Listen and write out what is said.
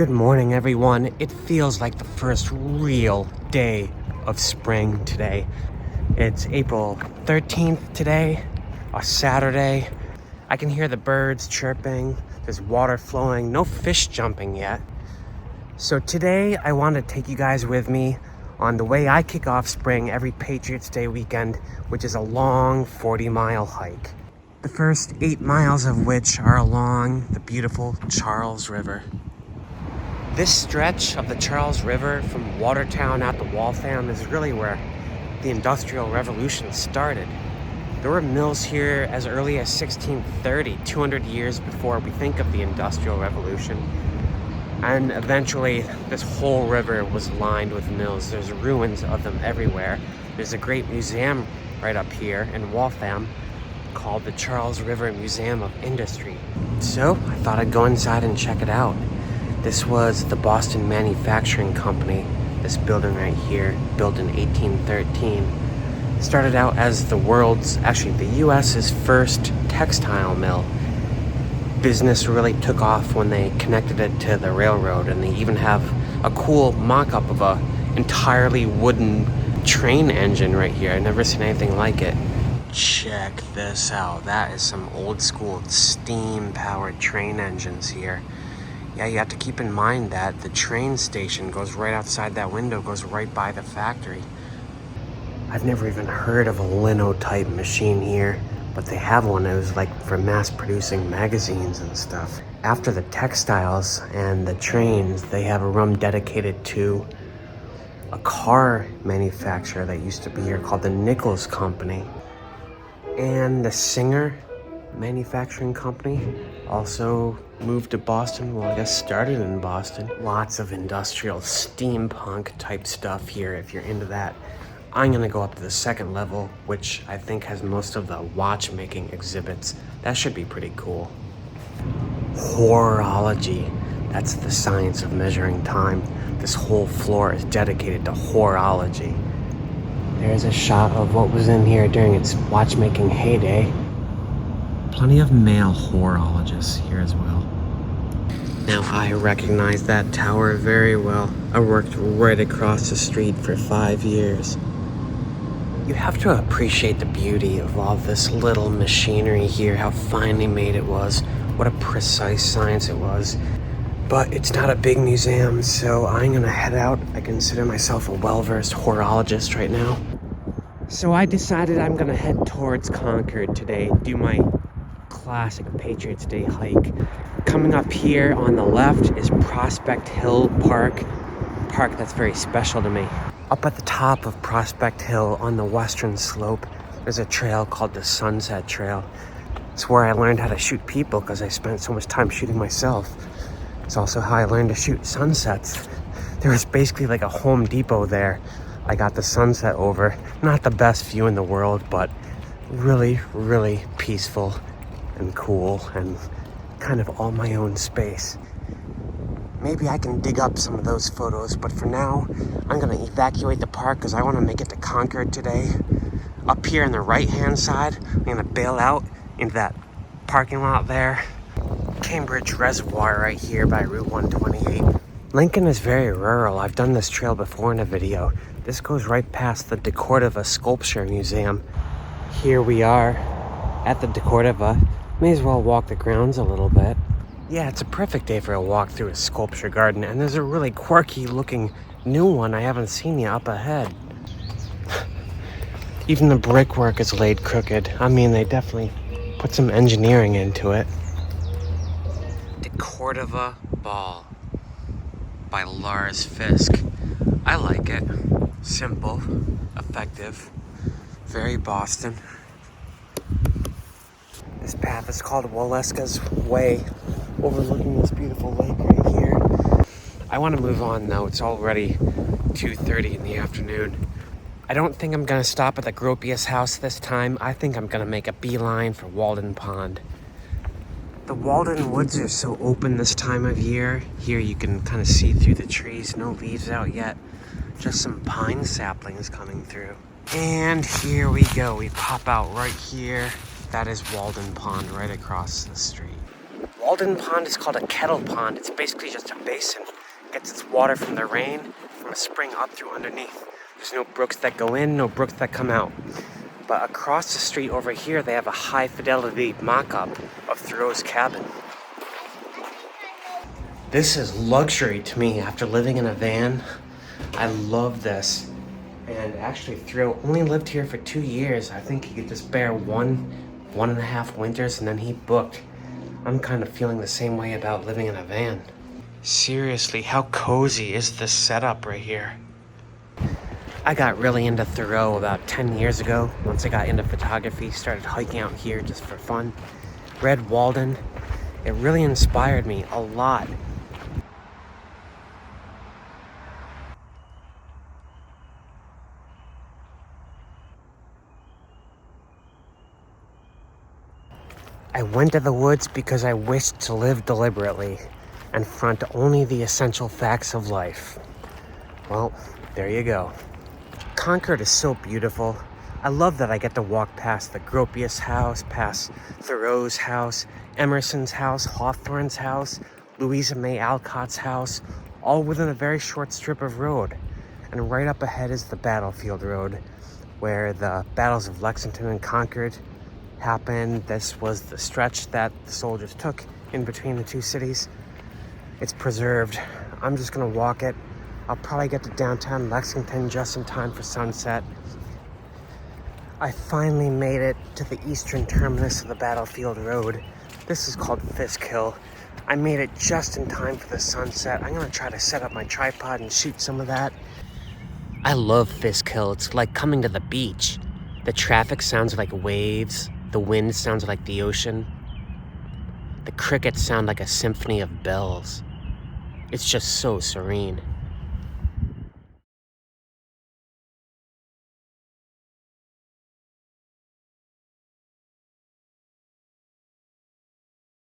Good morning, everyone. It feels like the first real day of spring today. It's April 13th today, a Saturday. I can hear the birds chirping, there's water flowing, no fish jumping yet. So today I want to take you guys with me on the way I kick off spring every Patriots Day weekend, which is a long 40-mile hike. The first 8 miles of which are along the beautiful Charles River. This stretch of the Charles River from Watertown out to Waltham is really where the Industrial Revolution started. There were mills here as early as 1630, 200 years before we think of the Industrial Revolution. And eventually, this whole river was lined with mills. There's ruins of them everywhere. There's a great museum right up here in Waltham called the Charles River Museum of Industry. So I thought I'd go inside and check it out. This was the Boston Manufacturing Company, this building right here, built in 1813. Started out as the U.S.'s first textile mill. Business really took off when they connected it to the railroad, and they even have a cool mock-up of a entirely wooden train engine right here. I've never seen anything like it. Check this out. That is some old school steam-powered train engines here. Yeah, you have to keep in mind that the train station goes right outside that window, goes right by the factory. I've never even heard of a linotype machine here, but they have one that was like for mass producing magazines and stuff. After the textiles and the trains, they have a room dedicated to a car manufacturer that used to be here called the Nichols Company. And the Singer Manufacturing Company also moved to Boston. Well, I guess started in Boston. Lots of industrial steampunk type stuff here if you're into that. I'm gonna go up to the second level, which I think has most of the watchmaking exhibits. That should be pretty cool. Horology. That's the science of measuring time. This whole floor is dedicated to horology. There's a shot of what was in here during its watchmaking heyday. Plenty of male horologists here as well. Now I recognize that tower very well. I worked right across the street for 5 years. You have to appreciate the beauty of all this little machinery here, how finely made it was, what a precise science it was. But it's not a big museum, so I'm gonna head out. I consider myself a well-versed horologist right now. So I decided I'm gonna head towards Concord today, do my classic Patriots Day hike. Coming up here on the left is Prospect Hill Park, a park that's very special to me. Up at the top of Prospect Hill on the western slope, there's a trail called the Sunset Trail. It's where I learned how to shoot people because I spent so much time shooting myself. It's also how I learned to shoot sunsets. There was basically like a Home Depot there. I got the sunset over. Not the best view in the world, but really, really peaceful and cool and kind of all my own space. Maybe I can dig up some of those photos, but for now, I'm gonna evacuate the park because I want to make it to Concord today. Up here on the right-hand side, I'm gonna bail out into that parking lot there. Cambridge Reservoir right here by Route 128. Lincoln is very rural. I've done this trail before in a video. This goes right past the DeCordova Sculpture Museum. Here we are at the DeCordova. May as well walk the grounds a little bit. Yeah, it's a perfect day for a walk through a sculpture garden, and there's a really quirky looking new one I haven't seen yet up ahead. Even the brickwork is laid crooked. I mean, they definitely put some engineering into it. DeCordova Ball by Lars Fisk. I like it. Simple, effective, very Boston. This path is called Waleska's Way, overlooking this beautiful lake right here. I want to move on though. It's already 2:30 in the afternoon. I don't think I'm going to stop at the Gropius house this time. I think I'm going to make a beeline for Walden Pond. The Walden woods are so open this time of year. Here you can kind of see through the trees. No leaves out yet. Just some pine saplings coming through. And here we go. We pop out right here. That is Walden Pond right across the street. Walden Pond is called a kettle pond. It's basically just a basin. It gets its water from the rain, from a spring up through underneath. There's no brooks that go in, no brooks that come out. But across the street over here, they have a high-fidelity mock-up of Thoreau's cabin. This is luxury to me after living in a van. I love this. And actually, Thoreau only lived here for 2 years. I think he could just bear one and a half winters, and then he booked. I'm kind of feeling the same way about living in a van. Seriously, how cozy is this setup right here? I got really into Thoreau about 10 years ago. Once I got into photography, started hiking out here just for fun. Read Walden. It really inspired me a lot. I went to the woods because I wished to live deliberately and front only the essential facts of life. Well, there you go. Concord is so beautiful. I love that I get to walk past the Gropius house, past Thoreau's house, Emerson's house, Hawthorne's house, Louisa May Alcott's house, all within a very short strip of road. And right up ahead is the Battlefield Road, where the battles of Lexington and Concord happened. This was the stretch that the soldiers took in between the two cities. It's preserved. I'm just gonna walk it. I'll probably get to downtown Lexington just in time for sunset. I finally made it to the eastern terminus of the Battlefield Road. This is called Fisk Hill. I made it just in time for the sunset. I'm gonna try to set up my tripod and shoot some of that. I love Fisk Hill. It's like coming to the beach. The traffic sounds like waves. The wind sounds like the ocean. The crickets sound like a symphony of bells. It's just so serene.